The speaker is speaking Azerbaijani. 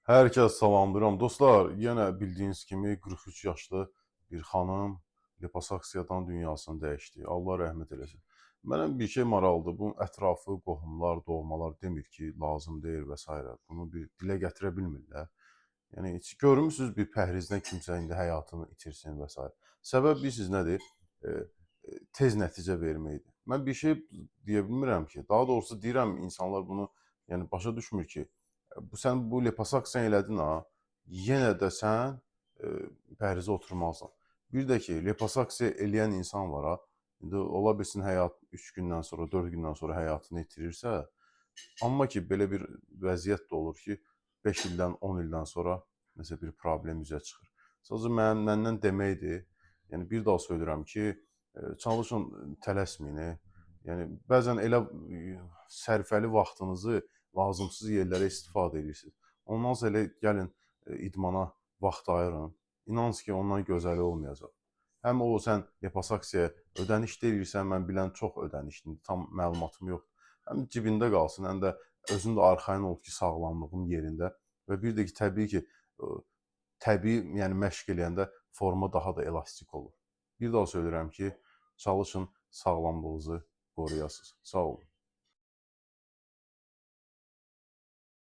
Hər kəs salamlayıram. Dostlar, yenə bildiyiniz kimi 43 yaşlı bir xanım liposuksiyadan dünyasını dəyişdi. Allah rəhmət eləsin. Mənə bir şey maraqlıdır. Bu ətrafı, qohumlar, doğmalar demir ki, lazım deyil və s. Bunu bir dilə gətirə bilmirlər. Yəni heç görmüsünüz bir pəhrizdən kimsə indi həyatını itirsin və s. Səbəb bilirsiniz nədir? Tez nəticə verməkdir. Mən bir şey deyə bilmirəm ki, daha doğrusu deyirəm insanlar bunu yəni başa düşmür ki, sən bu liposuksiya elədin ha, yenə də sən pəhrizə oturmalısan. Bir də ki, liposuksiya eləyən insan var ha, indi ola bilsin həyat 3 gündən sonra, 4 gündən sonra həyatını itirirsə, amma ki, belə bir vəziyyət də olur ki, 5 ildən, 10 ildən sonra nəsə bir problem üzə çıxır. Sadəcə məndən deməkdir. Yəni bir daha söylürəm ki, çalışın tələsməyin. Yəni bəzən elə sərfəli vaxtınızı lazımsız yerlərə istifadə edirsiniz. Ondan sonra elə gəlin idmana vaxt ayırın. İnanın ki, ondan gözəli olmayacaq. Həm o sən liposuksiyaya ödəniş deyirsən, mən bilən çox ödənişli, tam məlumatım yoxdur. Həm cibində qalsın, həm də özün də arxayın ol ki, sağlamlığın yerində və bir də ki, təbii ki, təbii, yəni məşq eləyəndə forma daha da elastik olur. Bir daha söylürəm ki, çalışın sağlamlığınızı qoruyasınız. Sağ olun.